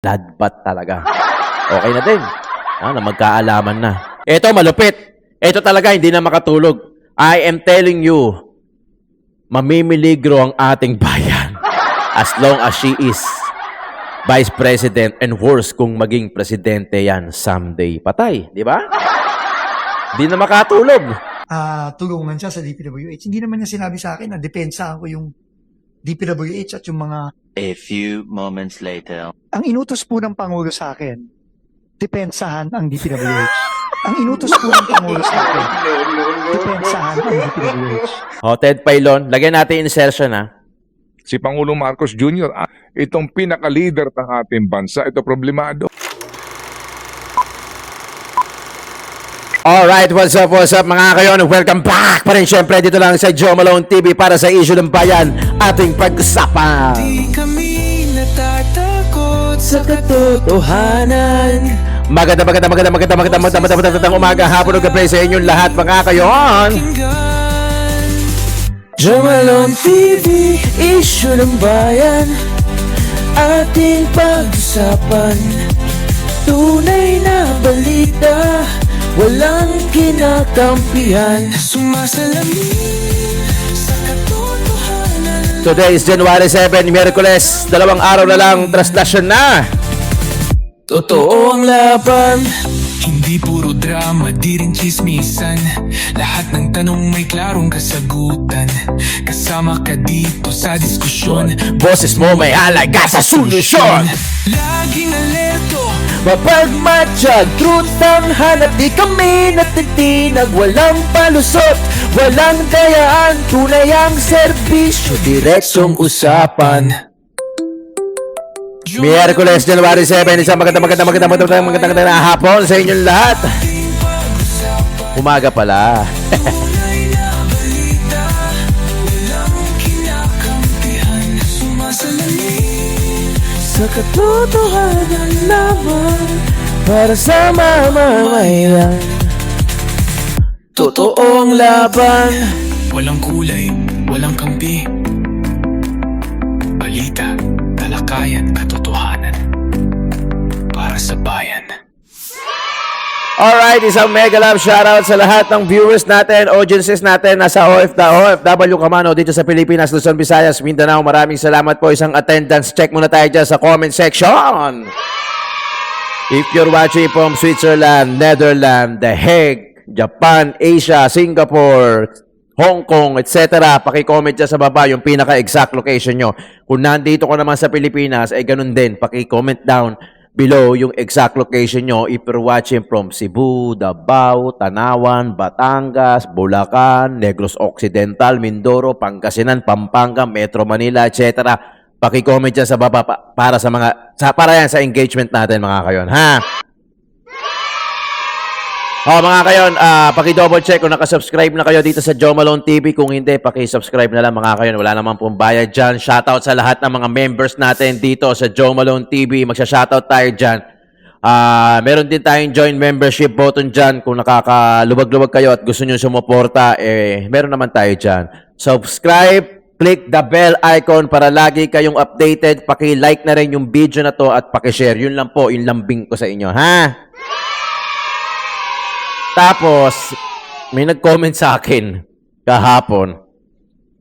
Bloodbath talaga. Okay na din. Na magkaalaman na. Ito, malupit. Ito talaga, hindi na makatulog. I am telling you, mamimiligro ang ating bayan as long as she is Vice President and worse kung maging presidente yan someday. Patay, di ba? Hindi na makatulog. Tulungan siya sa DPWH. Hindi naman niya sinabi sa akin na depensahan ko yung DPWH at yung mga... A few moments later. Ang inutos po ng Pangulo sa akin, depensahan ang DPWH. Ang inutos po ng Pangulo sa akin, depensahan ang DPWH. O, Ted Pailon, lagyan natin insertion ha. Si Pangulong Marcos Jr., itong pinaka-leader ng ating bansa, ito problemado. Alright, what's up mga kayon? Welcome back pa rin syempre dito lang sa Joe Malone TV para sa issue ng bayan ating pag-usapan. Di kami natatakot sa katotohanan. Magandang umaga, hapon o gabi sa inyong lahat mga kayon. Joe Malone TV, issue ng bayan ating pag-usapan. Tunay na balita, walang kinakampihan. Sumasalamin sa katotohanan. Today is January 7, Miyerkules. 2 araw na lang, traslasyon na. Totoo ang laban, hindi puro drama, di rin chismisan. Lahat ng tanong may klarong kasagutan. Kasama ka dito sa diskusyon. Boses mo may halaga sa solusyon. Laging alerto, Mapagmatsyag, truth ang hanap. Di kami natitinag, walang palusot, walang dayaan. Tunay ang serbisyo, direksyong usapan. Miyerkules, January 7, isang magandang hapon sa inyong lahat. Umaga pala. tunay na balita, walang kinakampihan. Sumasalamin sa katotohanan lamang, Para sa mamamayan. totoo ang laban. Walang kulay, walang kampi. Balita, talakayan, katotohanan. Para sa bayan. Alright, isang mega love shoutout sa lahat ng viewers natin, audiences natin, nasa OFW ka man o dito sa Pilipinas, Luzon, Visayas, Mindanao. Maraming salamat po. Isang attendance check muna tayo dyan sa comment section. If you're watching from Switzerland, Netherlands, The Hague, Japan, Asia, Singapore, Hong Kong, etc., paki-comment dyan sa baba yung pinaka-exact location nyo. Kung nandito ko naman sa Pilipinas, ay ganun din, paki-comment down below yung exact location nyo if you're watching from Cebu, Davao, Tanawan, Batangas, Bulacan, Negros Occidental, Mindoro, Pangasinan, Pampanga, Metro Manila, etc. Paki-comment dyan sa baba para sa mga para yan sa engagement natin mga kayon, ha? Mga kayon, paki-double check kung nakasubscribe na kayo dito sa Joe Malone TV. Kung hindi, paki-subscribe na lang mga kayon. Wala naman pong bayad dyan. Shoutout sa lahat ng mga members natin dito sa Joe Malone TV. Magsha-shoutout tayo dyan. Meron din tayong join membership button dyan. Kung nakakalubag-lubag kayo at gusto nyo sumuporta, meron naman tayo dyan. Subscribe, click the bell icon para lagi kayong updated. Paki-like na rin yung video na to at paki-share. Yun lang po, yung lambing ko sa inyo, ha? Tapos, may nag-comment sa akin kahapon.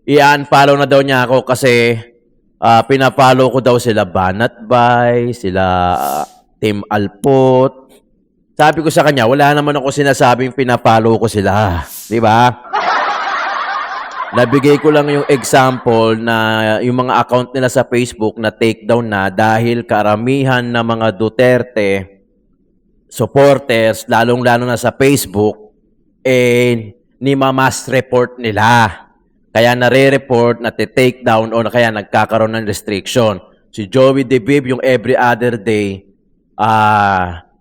I-unfollow na daw niya ako kasi pinapollow ko daw sila Banat Bay, sila Team Alpot. Sabi ko sa kanya, wala naman ako sinasabing pinapollow ko sila. Di ba? Nabigay ko lang yung example na yung mga account nila sa Facebook na takedown na dahil karamihan na mga Duterte supporters, lalong-lalo na sa Facebook, ni mamas report nila. Kaya nare-report, nati-take down, o kaya nagkakaroon ng restriction. Si Joey DeViv, yung every other day,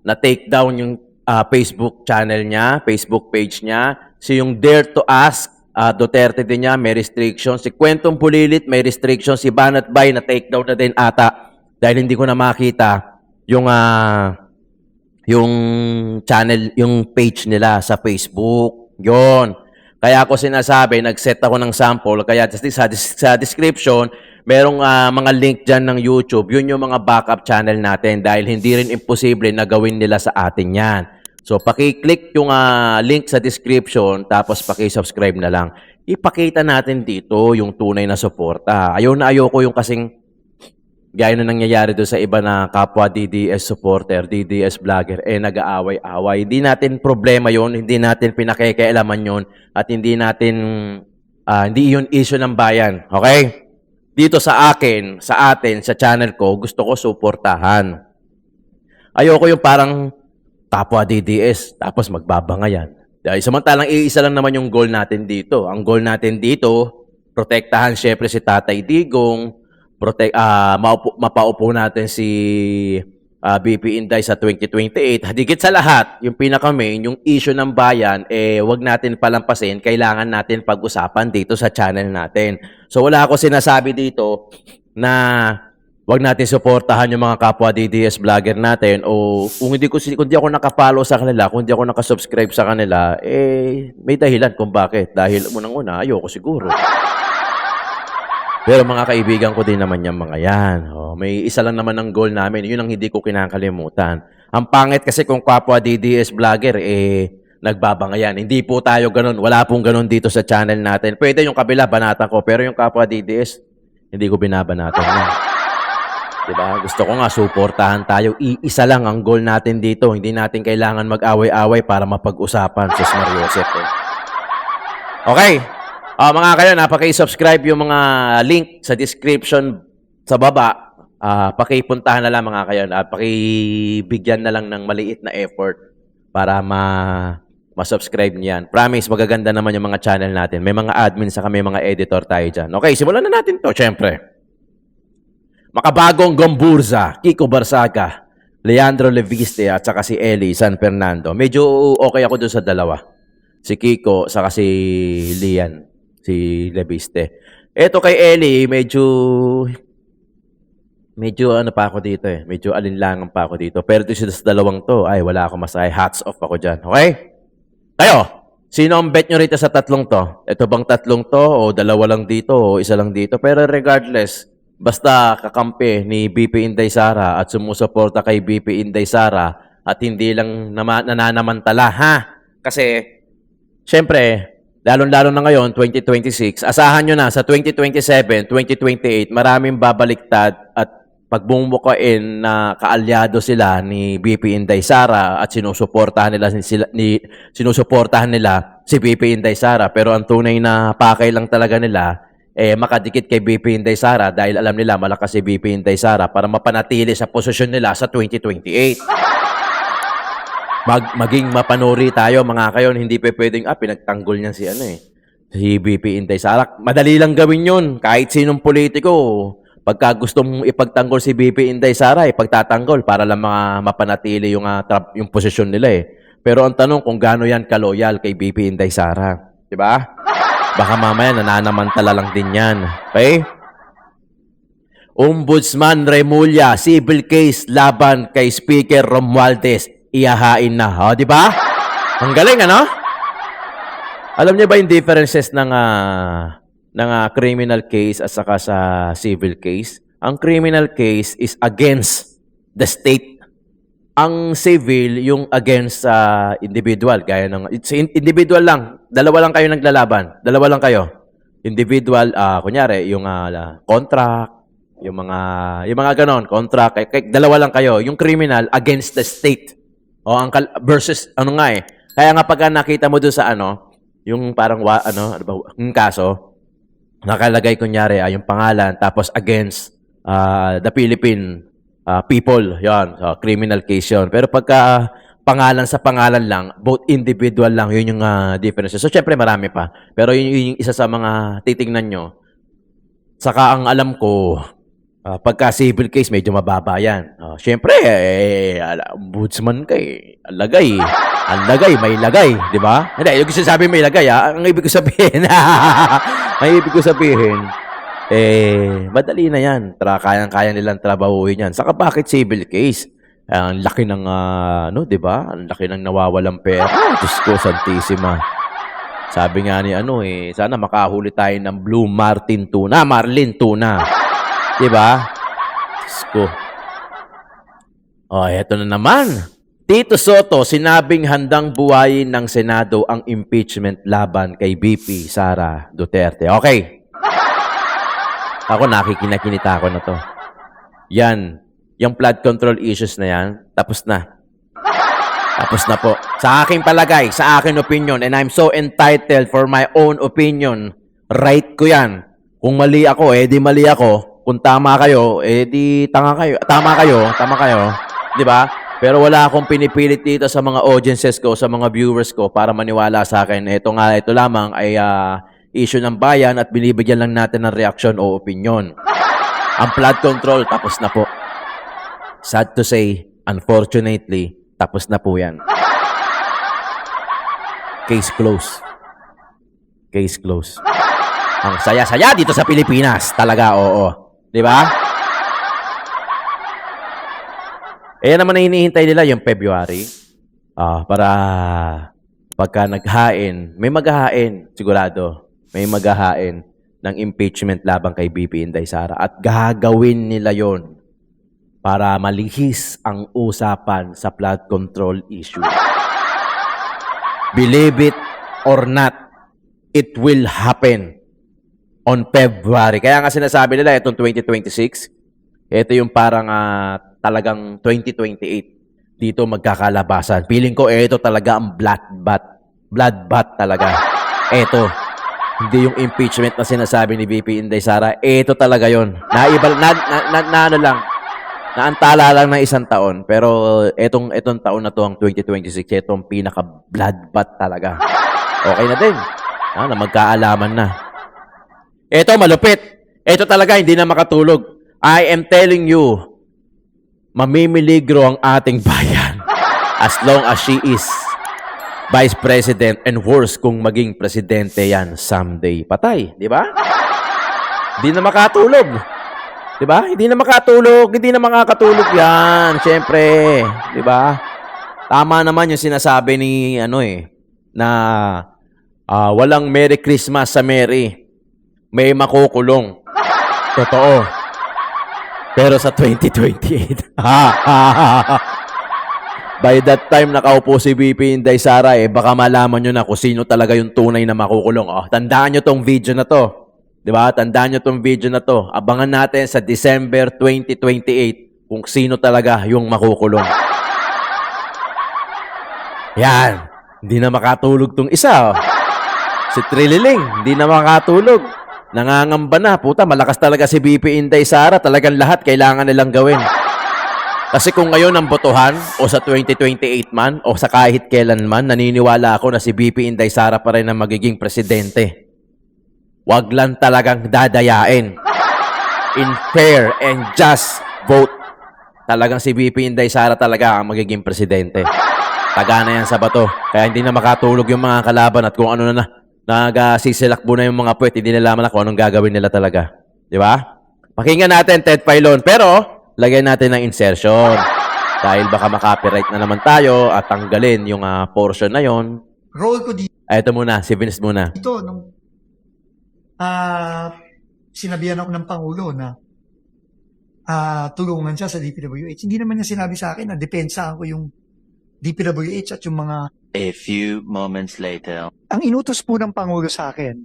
na-take down yung Facebook channel niya, Facebook page niya. Si yung Dare to Ask, Duterte din niya, may restriction. Si Kwentong Pulilit, may restriction. Si Banat Bay, na-take down na din ata. Dahil hindi ko na makita yung channel, yung page nila sa Facebook. Yon. Kaya ako sinasabi, nag-set ako ng sample. Kaya sa description, merong mga link dyan ng YouTube, yun yung mga backup channel natin dahil hindi rin imposible na gawin nila sa atin yan. So, paki-click yung link sa description tapos paki-subscribe na lang. Ipakita natin dito yung tunay na suporta. Ayoko yung kasing gaya na nangyayari doon sa iba na kapwa DDS supporter, DDS vlogger, nag-aaway-away. Hindi natin problema yon, hindi natin pinakikialaman yon, at hindi yun issue ng bayan. Okay? Dito sa akin, sa atin, sa channel ko, gusto ko suportahan. Ayoko yung parang kapwa DDS, tapos magbabangayan. Dahil samantalang iisa lang naman yung goal natin dito. Ang goal natin dito, protektahan syempre si Tatay Digong, mapaupo natin si BP Inday sa 2028. Higit sa lahat, yung pinaka-main, yung issue ng bayan, wag natin palampasin, kailangan natin pag-usapan dito sa channel natin. So wala ako sinasabi dito na wag natin suportahan yung mga kapwa DDS vlogger natin, o kung hindi ako nakapollow sa kanila, kung hindi ako nakasubscribe sa kanila, may dahilan kung bakit. Dahil unang-una, ayoko siguro. Pero mga kaibigan ko din naman yung mga yan. May isa lang naman ang goal namin. Yun ang hindi ko kinakalimutan. Ang pangit kasi kung kapwa DDS vlogger, nagbabangayan. Hindi po tayo ganun. Wala pong ganun dito sa channel natin. Pwede yung kabila, banatan ko. Pero yung kapwa DDS, hindi ko binabanatan yan. Diba? Gusto ko nga, suportahan tayo. Iisa lang ang goal natin dito. Hindi natin kailangan mag-away-away para mapag-usapan. Sus Mariosep. Okay. Mga kayo, paki-subscribe yung mga link sa description sa baba. Paki-puntahan na lang mga kayo. Paki-bigyan na lang ng maliit na effort para ma-subscribe niyan. Promise, magaganda naman yung mga channel natin. May mga admin sa may mga editor tayo dyan. Okay, simulan na natin to, syempre. Makabagong Gomburza, Kiko Barsaga, Leandro Leviste at saka si Eli San Fernando. Medyo okay ako doon sa dalawa. Si Kiko saka si Lian, si Leviste. Eto kay Eli, medyo ano pa ako dito Medyo alinlangan pa ako dito. Pero dito sa dalawang to, wala akong masaya. Hats off ako dyan. Okay? Kayo, sino ang bet nyo rito sa tatlong to? Ito bang tatlong to o dalawa lang dito o isa lang dito? Pero regardless, basta kakampi ni BP Inday Sara at sumusuporta kay BP Inday Sara at hindi lang nananamantala, ha? Kasi, syempre, lalong-lalo na ngayon, 2026, asahan nyo na sa 2027, 2028, maraming babaliktad at pagbumukain na kaalyado sila ni BP Inday Sara at sinusuportahan nila si BP Inday Sara. Pero ang tunay na pakay lang talaga nila, makadikit kay BP Inday Sara dahil alam nila malakas si BP Inday Sara para mapanatili sa posisyon nila sa 2028. Maging mapanuri tayo mga kayo, hindi pa pwedeng pinagtanggol niyan si BP Inday Sara. Madali lang gawin yun. Kahit sinong politiko, pagka gusto mong ipagtanggol si BP Inday Sara, ipagtatanggol para lang mapanatili yung posisyon nila Pero ang tanong kung gaano yan kaloyal kay BP Inday Sara. Diba? Baka mamaya nananamantala lang din yan. Okay? Ombudsman Remulla, civil case laban kay Speaker Romualdez. Iyahain na. Di ba? Ang galing, ano? Alam niyo ba yung differences ng criminal case at saka sa civil case? Ang criminal case is against the state. Ang civil, yung against individual. Gaya ng, it's individual lang. Dalawa lang kayo naglalaban. Dalawa lang kayo. Individual, kunyari, yung contract, yung mga ganon, contract, dalawa lang kayo. Yung criminal, against the state. Versus, Kaya nga pag nakita mo doon sa yung parang, yung kaso, nakalagay kunyari, yung pangalan, tapos against the Philippine people, yan, criminal case yun. Pero pagka pangalan sa pangalan lang, both individual lang, yun yung difference. So, syempre marami pa. Pero yun yung isa sa mga titingnan nyo. Saka ang alam ko, pagka civil case, medyo mababa yan. Syempre, ombudsman kay, alagay, may lagay, di ba? Hindi, yung sabi may lagay, ang ibig ko sabihin, madali na yan. Kayang-kaya nilang trabahuin yan. Saka bakit civil case? Ang laki ng, di ba? Ang laki ng nawawalang pera. Diyos ko, Santissima. Sabi nga ni sana makahuli tayo ng Blue Marlin Tuna. Di ba? Diyos ko. Oh, eto na naman. Tito Soto, sinabing handang buhayin ng Senado ang impeachment laban kay VP Sara Duterte. Okay. Ako nakikinakinita ko na to. Yan. Yung flood control issues na yan, tapos na. Tapos na po. Sa aking palagay, sa aking opinion, and I'm so entitled for my own opinion, right ko yan. Kung mali ako, di mali ako. Kung tama kayo, di tama kayo. Tama kayo. Di ba? Pero wala akong pinipilit dito sa mga audiences ko, sa mga viewers ko para maniwala sa akin. Ito lamang ay issue ng bayan at binibigyan lang natin ng reaksyon o opinion. Ang flood control, tapos na po. Sad to say, unfortunately, tapos na po yan. Case closed. Case closed. Ang saya-saya dito sa Pilipinas. Talaga, oo. Di ba? Naman na hinihintay nila yung February. Para pagka naghain, may maghahain, sigurado. May maghahain ng impeachment labang kay BP Inday Sara. At gagawin nila yon para malihis ang usapan sa flood control issue. Believe it or not, it will happen on February. Kaya nga sinasabi nila, itong 2026, ito yung parang talagang 2028. Dito magkakalabasan. Feeling ko, ito talaga ang bloodbath. Bloodbath talaga. Ito. Hindi yung impeachment na sinasabi ni VP Inday Sara. Ito talaga yon. Ano lang. Naantala lang ng isang taon. Pero etong taon na to, ang 2026, itong pinaka-bloodbath talaga. Okay na din. Na magkaalaman na. Ito, malupit. Ito talaga, hindi na makatulog. I am telling you, mamimiligro ang ating bayan as long as she is Vice President and worse kung maging presidente yan someday. Patay, di ba? Hindi na makatulog. Di ba? Hindi na makatulog. Hindi na makakatulog yan. Siyempre. Di ba? Tama naman yung sinasabi ni, na walang Merry Christmas sa Mary. May makukulong. Totoo. Pero sa 2028. By that time, nakaupo si VP Inday Sara, baka malaman nyo na kung sino talaga yung tunay na makukulong. Tandaan nyo tong video na to. Diba? Tandaan nyo tong video na to. Abangan natin sa December 2028 kung sino talaga yung makukulong. Yan. Hindi na makatulog tong isa. Si Trililing, hindi na makatulog. Nangangamba na. Puta, malakas talaga si VP Inday Sara. Talagang lahat kailangan nilang gawin. Kasi kung ngayon ang botohan, o sa 2028 man, o sa kahit kailan man, naniniwala ako na si VP Inday Sara pa rin ang magiging presidente. Wag lang talagang dadayain. In fair and just vote. Talagang si VP Inday Sara talaga ang magiging presidente. Taga na yan sa bato. Kaya hindi na makatulog yung mga kalaban at kung ano na nagsisilakbo na yung mga puwet, hindi nila na kung anong gagawin nila talaga. Di ba? Pakinggan natin, Ted Filon. Pero, lagyan natin ng insertion. Dahil baka makapiright na naman tayo at tanggalin yung portion na yon. Role ko dito, Ito muna, si Vince muna. nung sinabihan ako ng Pangulo na tulungan siya sa DPWH. Hindi naman niya sinabi sa akin na depensahan ko yung DPWH at yung mga... A few moments later. Ang inutos po ng Pangulo sa akin,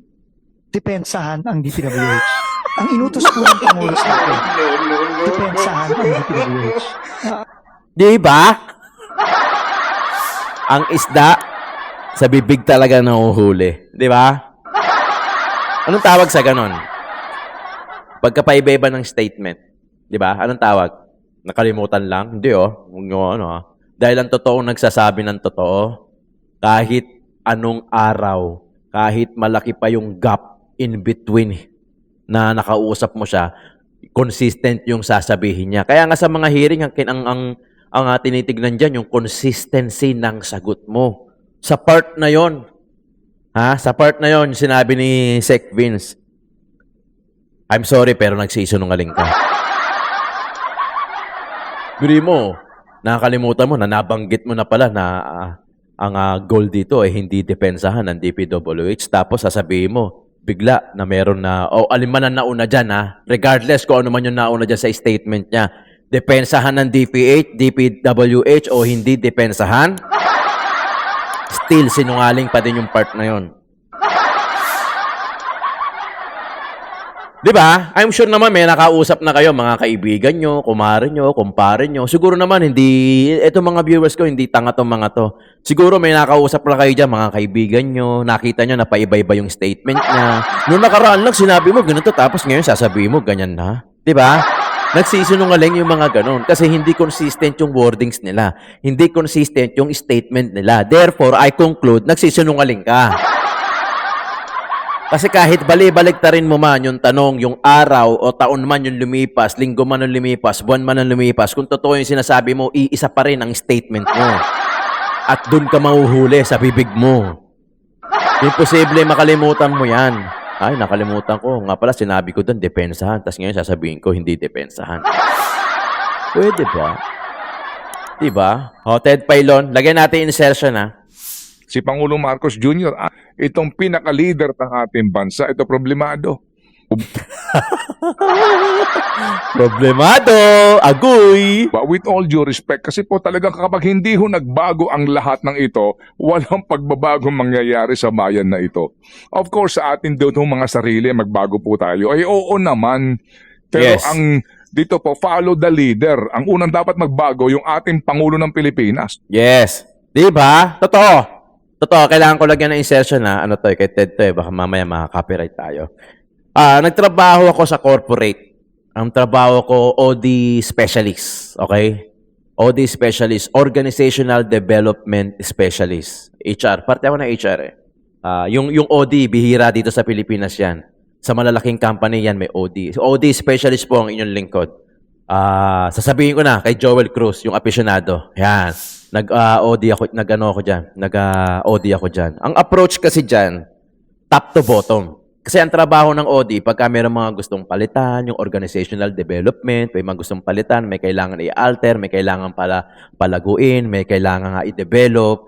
depensahan ang DPWH. Ang inutos po ng Pangulo sa akin, depensahan ang DPWH. Di ba? Ang isda sa bibig talaga nahuhuli. Di ba? Anong tawag sa ganon? Pagkapaiba-iba ng statement. Di ba? Anong tawag? Nakalimutan lang? Hindi Huwag nyo Dahil ang totoong nagsasabi ng totoo, kahit anong araw, kahit malaki pa yung gap in between na nakausap mo siya, consistent yung sasabihin niya. Kaya nga sa mga hearing, ang tinitignan dyan, yung consistency ng sagot mo. Sa part na yon, sa part na yon, sinabi ni Sec Vince, I'm sorry pero nagsisinungaling ka. Biri mo, nakakalimutan mo na nabanggit mo na pala na ang goal dito ay hindi depensahan ng DPWH. Tapos sasabihin mo, bigla na meron na, o aliman na nauna dyan ha, regardless kung ano man yung nauna dyan sa statement niya, depensahan ng DPH, DPWH o hindi depensahan, still sinungaling pa din yung part na yon. Di ba? I'm sure naman may nakausap na kayo, mga kaibigan nyo, kumare nyo, kumpare nyo. Siguro naman, hindi, eto mga viewers ko, hindi tanga tong mga to. Siguro may nakausap na kayo dyan, mga kaibigan nyo, nakita nyo na paiba-iba yung statement niya. Noong nakaraan lang, sinabi mo ganito, tapos ngayon sasabihin mo, ganyan na. Di ba? Nagsisinungaling yung mga ganon kasi hindi consistent yung wordings nila. Hindi consistent yung statement nila. Therefore, I conclude, nagsisinungaling ka. Kasi kahit bali-baliktarin mo man yung tanong, yung araw o taon man yung lumipas, linggo man yung lumipas, buwan man yung lumipas, kung totoo yung sinasabi mo, iisa pa rin ang statement mo. At dun ka mahuhuli sa bibig mo. Imposible makalimutan mo yan. Ay, nakalimutan ko. Nga pala, sinabi ko dun, depensahan. Tapos ngayon sasabihin ko, hindi depensahan. Pwede ba? Diba? O, Ted Pailon, lagyan natin insertion ha. Si Pangulong Marcos Jr., itong pinaka-leader ng ating bansa, ito problemado. Problemado! Agoy! But with all due respect, kasi po talagang kapag hindi ho nagbago ang lahat ng ito, walang pagbabago mangyayari sa bayan na ito. Of course, sa atin daw itong mga sarili, magbago po tayo. Ay oo naman. Pero Yes. dito po, follow the leader. Ang unang dapat magbago, yung ating Pangulo ng Pilipinas. Yes. Di ba? Totoo. Totoo. Kailangan ko lagyan ng insertion na ano to, kay Ted to, baka mamaya makaka-copyright tayo. Nagtrabaho ako sa corporate. Ang trabaho ko, OD specialist. Okay? OD specialist. Organizational Development Specialist. HR. Parte ako ng HR eh. Yung OD, bihira dito sa Pilipinas yan. Sa malalaking company yan, may OD. So, OD specialist po ang inyong lingkod. Sasabihin ko na kay Joel Cruz, yung aficionado. Yan. Nag-OD ako, nag-OD ako dyan. Ang approach kasi dyan, top to bottom. Kasi ang trabaho ng OD, pagka mayroong mga gustong palitan, yung organizational development, may mga gustong palitan, may kailangan i-alter, may kailangan palaguin, may kailangan nga i-develop.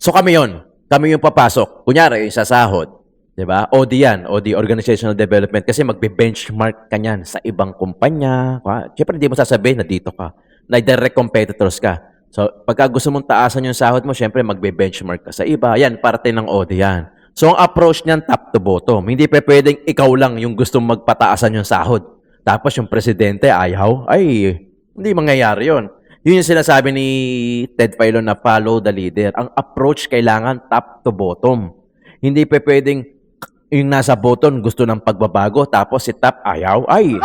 So kami yon, kami yung papasok. Kunyari, yung sasahod. Diba? OD yan, OD, Organizational Development. Kasi magbe-benchmark ka niyan sa ibang kumpanya. Siyempre, hindi mo sasabihin na dito ka. Na direct competitors ka. So, pagka gusto mong taasan yung sahod mo, siyempre, magbe-benchmark ka sa iba. Yan, parte ng OD yan. So, ang approach niyan, top to bottom. Hindi pa pwedeng ikaw lang yung gustong magpataasan yung sahod. Tapos yung presidente, ayaw. Ay, hindi mangyayari yun. Yun yung sinasabi ni Ted Pailon na follow the leader. Ang approach kailangan top to bottom. Hindi pa pwedeng yung nasa bottom gusto ng pagbabago, tapos si top ayaw. Ay,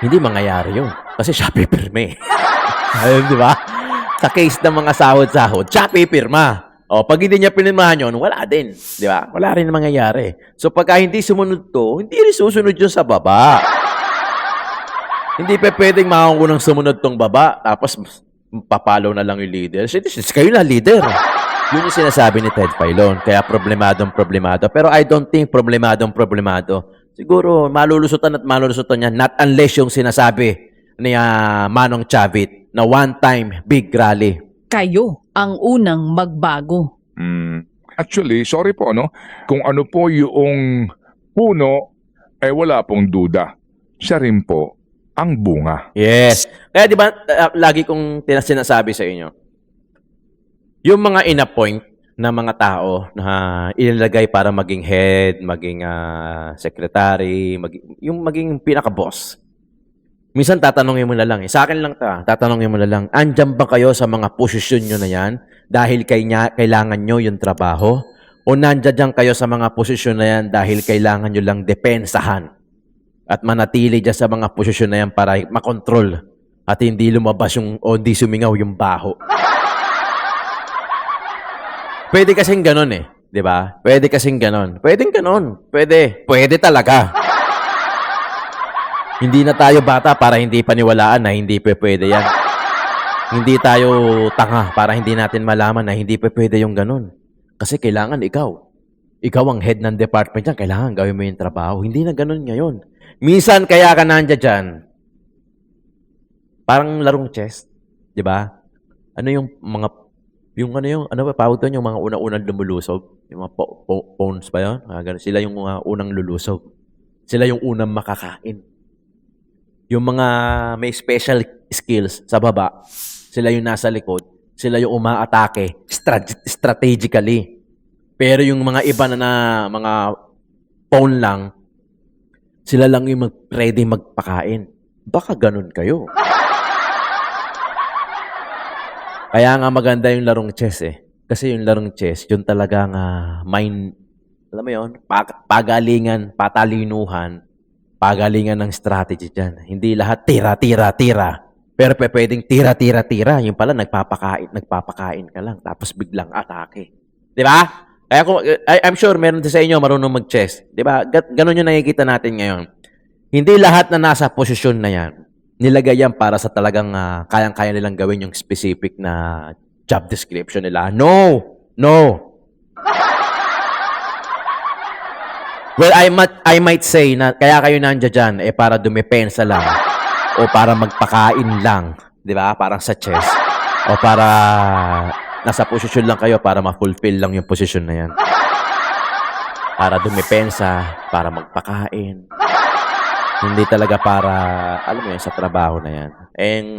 hindi mangyayari yun. Kasi siya pipirme. Ayun, di ba? Sa case ng mga sahod-sahod, siya pipirma. O, pag hindi niya pinirmahan yun, wala din. Di ba? Wala rin mangyayari. So, pagka hindi sumunod to, hindi rin susunod yun sa baba. Hindi pa pwedeng makakunang sumunod tong baba, tapos papalo na lang yung leader. Kayo na leader. Yun yung sinasabi ni Ted Pailon. Kaya problemado. Pero I don't think problemado. Siguro, malulusutan yan. Not unless yung sinasabi ni Manong Chavit na one-time big rally. Kayo ang unang magbago. Actually, sorry po, kung ano po yung puno, wala pong duda. Siya rin po ang bunga. Yes. Kaya di ba, lagi kong sinasabi sa inyo, yung mga in-appoint na mga tao na ilalagay para maging head, maging secretary, yung maging pinaka-boss. Minsan tatanungin mo na lang, sa akin lang tatanungin mo na lang, andyan ba kayo sa mga posisyon nyo na yan dahil kailangan nyo yung trabaho? O nandyan kayo sa mga posisyon na yan dahil kailangan nyo lang depensahan at manatili dyan sa mga posisyon na yan para makontrol at hindi lumabas o hindi sumingaw yung baho? Pwede kasing ganon eh. Di ba? Pwede kasing ganon. Pwedeng ganon. Pwede talaga. Hindi na tayo bata para hindi paniwalaan na hindi pwede yan. Hindi tayo tanga para hindi natin malaman na hindi pwede yung ganon. Kasi kailangan ikaw. Ikaw ang head ng department yan. Kailangan gawin mo yung trabaho. Hindi na ganon ngayon. Minsan kaya ka nandiyan dyan. Parang larong chess. Di ba? Ano yung mga yung ano ba tawag doon, yung mga una-unang lumulusob, yung mga pawns ba yun? Ganun. Sila yung mga unang lulusob. Sila yung unang makakain. Yung mga may special skills sa baba, sila yung nasa likod, sila yung umaatake strategically. Pero yung mga iba na mga pawn lang, sila lang yung ready magpakain. Baka ganun kayo. Kaya nga maganda yung larong chess eh. Kasi yung larong chess, yun talagang mind, alam mo yun, pagalingan, patalinuhan, pagalingan ng strategy dyan. Hindi lahat tira. Pero pwedeng tira. Yung pala, nagpapakain ka lang, tapos biglang atake. Di ba? Kaya I'm sure meron din sa inyo marunong mag-chess. Di ba? Ganon yung nakikita natin ngayon. Hindi lahat na nasa posisyon na yan, nilagay yan para sa talagang kayang-kaya nilang gawin yung specific na job description nila. No! Well, I might say na kaya kayo nandiyan dyan para dumepensa lang o para magpakain lang. Di ba? Parang sa chess. O para nasa posisyon lang kayo para ma-fulfill lang yung posisyon na yan. Para dumepensa, para magpakain. Hindi talaga para, alam mo yun, sa trabaho na yan.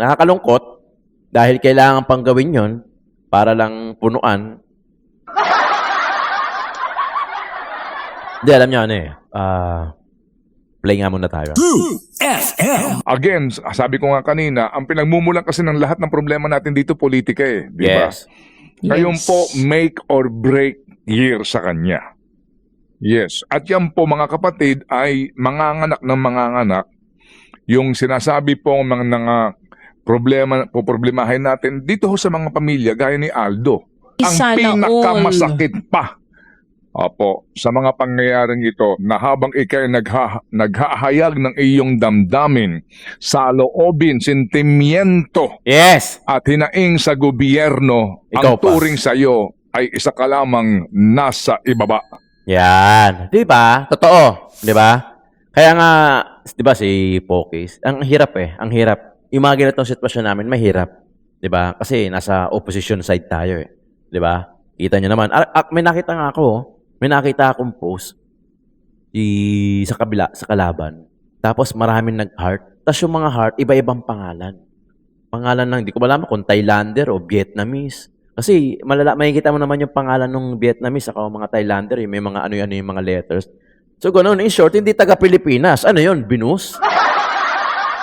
Nakakalungkot dahil kailangan pang gawin yun para lang punuan. Hindi, alam nyo ano play nga muna tayo. Again, sabi ko nga kanina, ang pinagmumulan kasi ng lahat ng problema natin dito, politika eh. Di ba? Yes. Ngayon po, make or break year sa kanya. Yes. At yan po, mga kapatid, ay manganganak ng manganganak. Yung sinasabi po mga problemahin natin dito ho sa mga pamilya, gaya ni Aldo. Ang Sana pinakamasakit pa. Opo, sa mga pangyayaring ito, na habang ikay naghahayag ng iyong damdamin, saloobin, sentimiento, Yes! at hinaing sa gobyerno, Ikaw ang pa. turing sa iyo ay isa ka lamang nasa ibaba. Yan. Di ba? Totoo. Di ba? Kaya nga, di ba si Pokis, ang hirap eh. Ang hirap. Yung mga ganitong sitwasyon namin, mahirap. Di ba? Kasi nasa opposition side tayo eh. Di ba? Kita nyo naman. May nakita nga ako, may nakita akong post sa kabila, sa kalaban. Tapos maraming nag-heart. Tapos yung mga heart, iba-ibang pangalan. Pangalan ng, di ko malaman kung Thailander o Vietnamese. Kasi makikita mo naman yung pangalan ng Vietnamese saka mga Thailander, yung may mga ano yung mga letters. So ganoon, in short, hindi taga Pilipinas. Ano yun? Binus?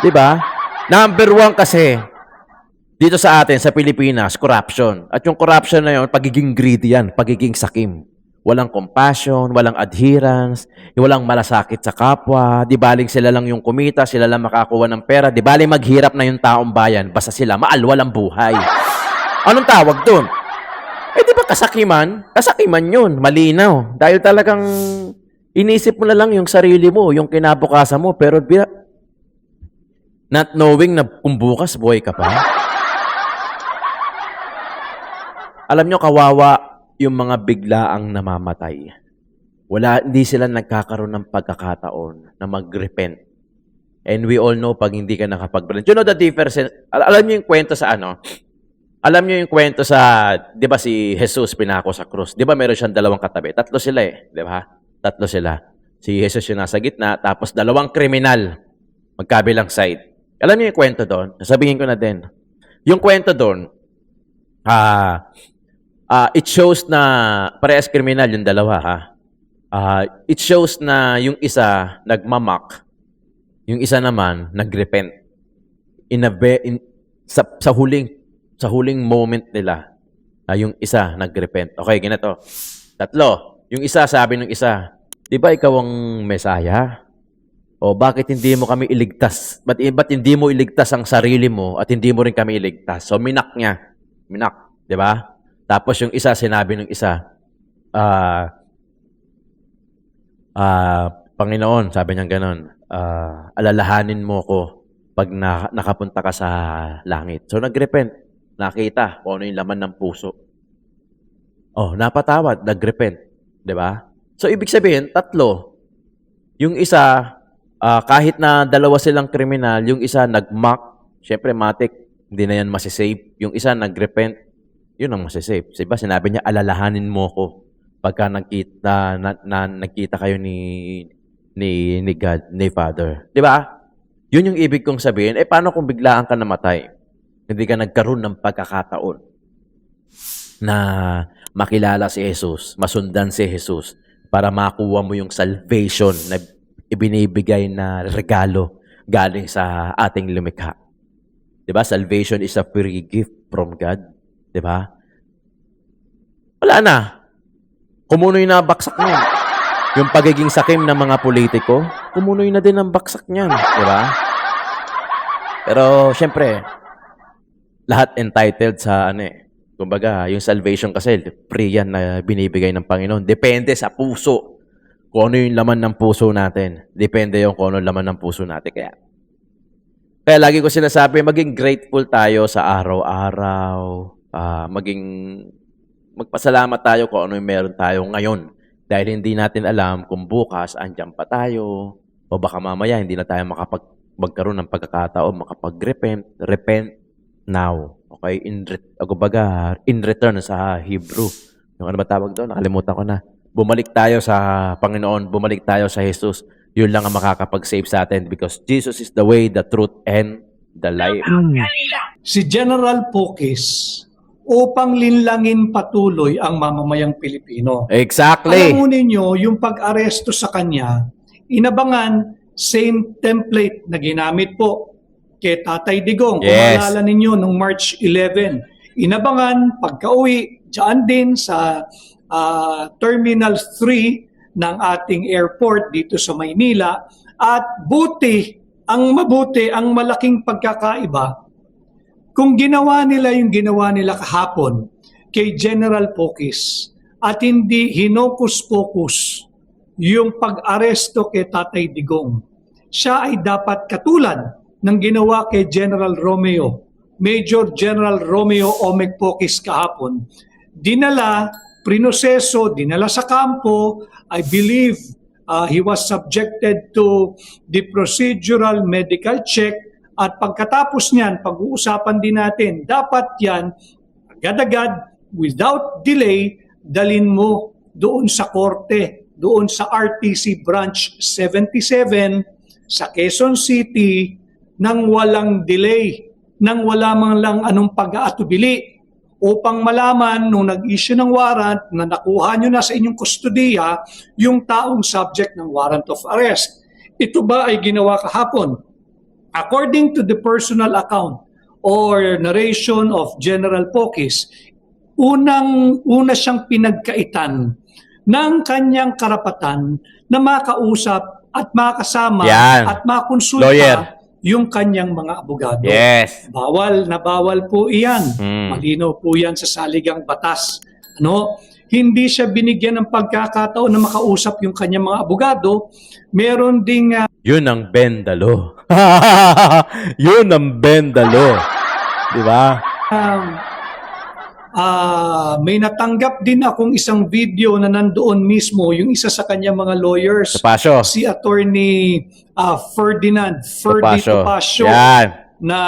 'Di ba? Number 1 kasi dito sa atin sa Pilipinas, corruption. At yung corruption na yun, pagiging greedy yan, pagiging sakim. Walang compassion, walang adherence, walang malasakit sa kapwa, di baling sila lang yung kumita, sila lang makakuha ng pera, di baling maghirap na yung taong bayan, basta sila maalwal ang buhay. Anong tawag doon? Eh di ba kasakiman? Kasakiman yun, malinaw. Dahil talagang inisip mo na lang yung sarili mo, yung kinabukasan mo, pero not knowing na kung bukas buhay ka pa. Alam nyo, kawawa yung mga biglaang namamatay. Hindi sila nagkakaroon ng pagkakataon na mag-repent. And we all know pag hindi ka nakapag-repent. You know the difference? Alam nyo yung kwento sa ano? Alam nyo yung kwento sa, di ba si Jesus pinako sa krus? Di ba meron siyang 2 katabi? 3 sila eh. Di ba? 3 sila. Si Jesus yung nasa gitna, tapos 2 kriminal magkabilang side. Alam niyo yung kwento doon? Sabihin ko na din. Yung kwento doon, it shows na parehas kriminal yung 2 ha. It shows na yung isa nagmamak, yung isa naman nagrepent. Sa huling moment nila, yung isa nagrepent. Okay, ganito. 3. Yung isa, sabi ng isa, di ba ikaw ang Mesaya? O bakit hindi mo kami iligtas? Ba't hindi mo iligtas ang sarili mo at hindi mo rin kami iligtas? So, minak niya. Minak. Di ba? Tapos yung isa, sinabi ng isa, Panginoon, sabi niya ganon, alalahanin mo ko pag nakapunta ka sa langit. So, nagrepent. Nakita kung ano yung laman ng puso. Oh, napatawad, nagrepent. Diba? So, ibig sabihin, 3. Yung isa, kahit na 2 silang kriminal, yung isa nag-mock, syempre matik, hindi na yan masisave. Yung isa nagrepent. yun ang masisave. Diba sinabi niya, alalahanin mo ko pagka nagkita kayo ni God, ni Father. Diba? Yun yung ibig kong sabihin. Paano kung biglaan ka namatay? Hindi ka nagkaroon ng pagkakataon na makilala si Jesus, masundan si Jesus, para makuha mo yung salvation na ibinibigay na regalo galing sa ating lumikha. Diba? Salvation is a free gift from God. Diba? Wala na. Kumunoy na baksak niyan. Yung pagiging sakim ng mga politiko, kumunoy na din ang baksak niyan. Diba? Pero, syempre, lahat entitled sa kumbaga, yung salvation kasi, free yan na binibigay ng Panginoon. Depende sa puso. Kung ano yung laman ng puso natin. Depende yung kung ano yung laman ng puso natin. Kaya lagi ko sinasabi, maging grateful tayo sa araw-araw. Magpasalamat tayo kung ano yung meron tayo ngayon. Dahil hindi natin alam kung bukas andyan pa tayo. O baka mamaya hindi na tayo magkaroon ng pagkakataon, repent now. Okay? In return sa Hebrew. Yung ano ba tawag doon? Nakalimutan ko na. Bumalik tayo sa Panginoon. Bumalik tayo sa Jesus. Yun lang ang makakapag-save sa atin because Jesus is the way, the truth, and the life. Si General Pokis upang linlangin patuloy ang mamamayang Pilipino. Exactly. Alam mo ninyo, yung pag-aresto sa kanya, inabangan, same template na ginamit po kay Tatay Digong. Yes. Kung maalala ninyo, nung March 11, inabangan, pagka-uwi, dyan din sa Terminal 3 ng ating airport dito sa Maynila. At mabuti, ang malaking pagkakaiba, kung ginawa nila yung ginawa nila kahapon kay General Pokis at hindi hinokus-pokus yung pag-aresto kay Tatay Digong, siya ay dapat katulad ng ginawa kay General Romeo, Major General Romeo Omek Pokis kahapon. Dinala, prinoseso, dinala sa kampo. I believe he was subjected to the procedural medical check. At pagkatapos niyan, pag-uusapan din natin, dapat yan, agad-agad, without delay, dalin mo doon sa korte, doon sa RTC Branch 77 sa Quezon City nang walang delay, nang wala man lang anong pag-aatubili upang malaman nung nag-issue ng warrant na nakuha nyo na sa inyong kustodiya yung taong subject ng warrant of arrest. Ito ba ay ginawa kahapon? According to the personal account or narration of General Pokis, una siyang pinagkaitan ng kanyang karapatan na makausap at makasama at makonsulta Lawyer. yung kanyang mga abogado. Yes. Bawal na bawal po iyan. Malinaw po yan sa saligang batas. Hindi siya binigyan ng pagkakataon na makausap yung kanyang mga abogado. Meron ding Yun ang bendalo. Yun ang bendalo. Di ba? may natanggap din akong isang video na nandoon mismo yung isa sa kanyang mga lawyers, Topacio. si attorney Ferdinand Topacio, Yan. na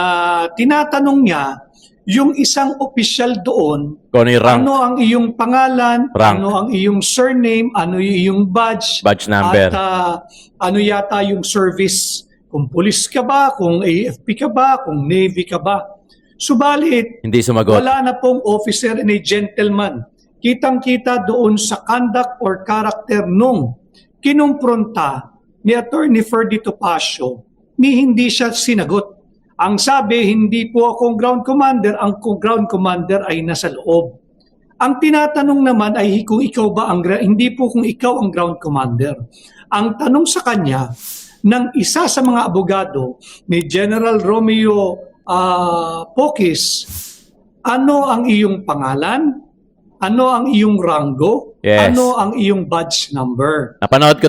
tinatanong niya yung isang opisyal doon, Kung ano yung rank, ano ang iyong pangalan, Rank. ano ang iyong surname, ano yung iyong badge number. at ano yata yung service, kung police ka ba, kung AFP ka ba, kung Navy ka ba. Subalit, Hindi sumagot. wala na pong officer and a gentleman. Kitang-kita doon sa conduct or character nung kinumpronta ni Attorney Ferdy Topacio, ni hindi siya sinagot. Ang sabi, hindi po akong ground commander, ang ground commander ay nasa loob. Ang tinatanong naman ay kung ikaw ba hindi po kung ikaw ang ground commander. Ang tanong sa kanya ng isa sa mga abogado ni General Romeo Pokis, ano ang iyong pangalan? Ano ang iyong rango? Yes. Ano ang iyong badge number? Napanood ko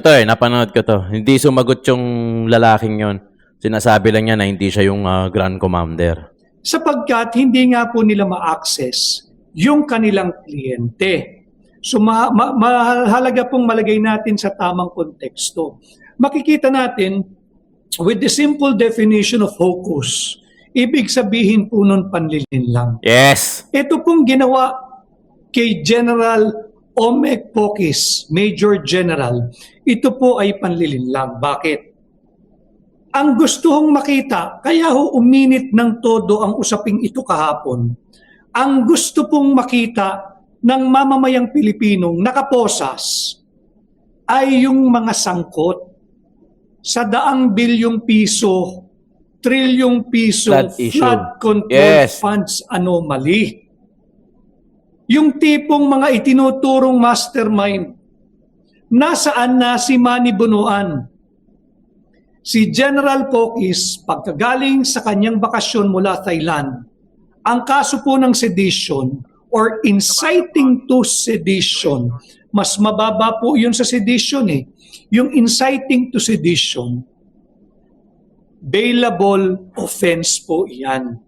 to. Hindi sumagot yung lalaking yon. Sinasabi lang niya na hindi siya yung Grand Commander. Sapagkat hindi nga po nila ma-access yung kanilang kliyente. So mahalaga pong malagay natin sa tamang konteksto. Makikita natin with the simple definition of hocus, ibig sabihin po nun panlilin lang. Yes. Ito pong ginawa kay General Omek Pokis, Major General, ito po ay panlilin lang. Bakit? Ang gusto hong makita, kaya ho uminit ng todo ang usaping ito kahapon, ang gusto pong makita ng mamamayang Pilipinong nakaposas ay yung mga sangkot sa daang bilyong piso, trilyong piso Flood issue. flood control Yes. funds anomaly. Yung tipong mga itinuturong mastermind, nasaan na si Manny Bunuan? Si General Pokis, pagkagaling sa kanyang bakasyon mula Thailand, ang kaso po ng sedition or inciting to sedition, mas mababa po yun sa sedition eh. Yung inciting to sedition, bailable offense po yan.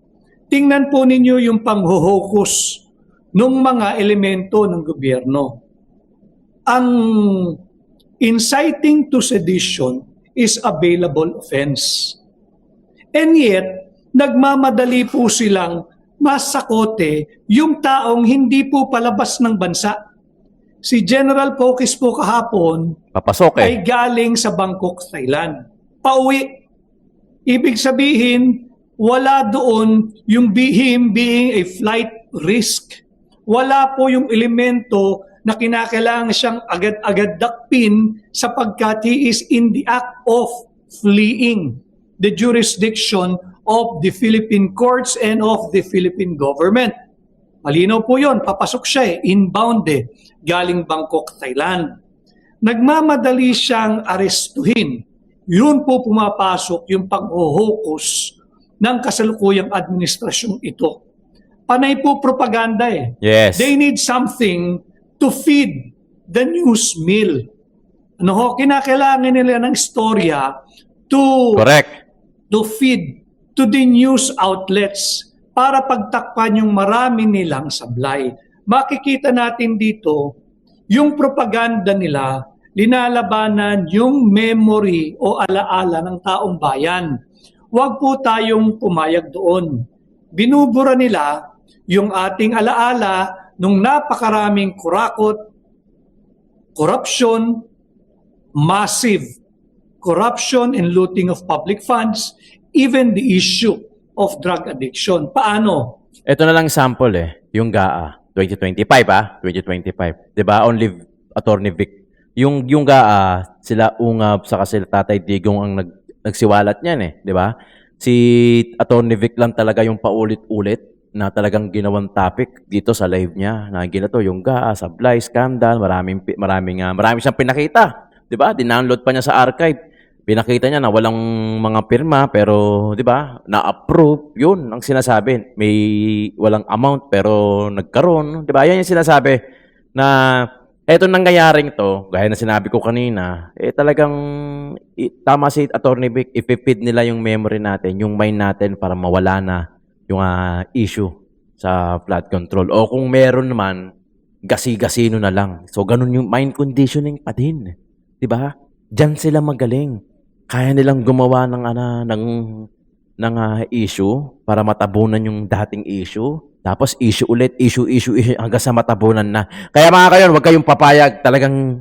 Tingnan po ninyo yung panghuhukus ng mga elemento ng gobyerno. Ang inciting to sedition is a bailable offense. And yet, nagmamadali po silang masakote yung taong hindi po palabas ng bansa. Si General Pokis po kahapon Papasok ay galing sa Bangkok, Thailand. Pauwi. Ibig sabihin, wala doon yung him being a flight risk. Wala po yung elemento na kinakailangan siyang agad-agad dakpin sapagkat he is in the act of fleeing the jurisdiction of the Philippine courts and of the Philippine government. Malinaw po yun, papasok siya inbound galing Bangkok, Thailand. Nagmamadali siyang arestuhin. Yun po pumapasok yung panghuhukus ng kasalukuyang administrasyong ito. Panay po propaganda Yes. They need something to feed the news mill. Ano ho, kinakailangan nila ng istorya Correct. to feed to the news outlets para pagtakpan yung marami nilang sablay. Makikita natin dito, yung propaganda nila, linalabanan yung memory o alaala ng taong bayan. Huwag po tayong pumayag doon. Binubura nila yung ating alaala nung napakaraming kurakot, corruption, massive corruption and looting of public funds, even the issue of drug addiction. Paano? Ito na lang sample yung GAA 2025 2025. 'Di ba? Only Attorney Vic. Yung GAA, sila Ungab sa sila Tatay Digong ang nagsiwalat niyan 'di ba? Si Attorney Vic lang talaga yung paulit-ulit na talagang ginawang topic dito sa live niya. Na ginato yung GAA, sablay, scandal, marami siyang pinakita. 'Di ba? Dinownload pa niya sa archive. Pinakita niya na walang mga pirma pero 'di ba? Na-approve. 'Yun ang sinasabi. May walang amount pero nagkaroon, 'di ba? Yan yung sinasabi na eto nangyayaring to, gaya na sinabi ko kanina, talagang tama si Attorney Vic, ipipid nila yung memory natin, yung mind natin para mawala na yung issue sa flood control. O kung meron naman, gasi-gasino na lang. So, ganun yung mind conditioning pa din. Diba? Diyan sila magaling. Kaya nilang gumawa ng issue para matabunan yung dating issue. Tapos issue ulit, issue hanggang sa matabunan na. Kaya mga kayon, huwag kayong papayag. Talagang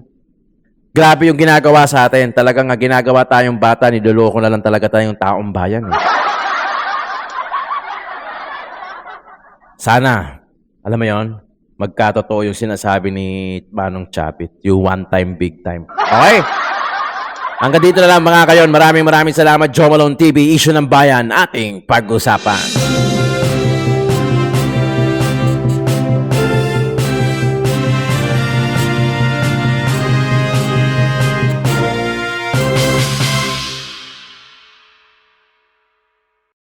grabe yung ginagawa sa atin. Talagang ginagawa tayong bata, niloloko na lang talaga tayong taong bayan. Sana, alam mo yon, magkatotoo yung sinasabi ni Manong Chapit, yung one time, big time. Okay? Hanggang dito na lang mga kayon. Maraming salamat. Joe Malone TV, Issue ng Bayan, ating pag-usapan.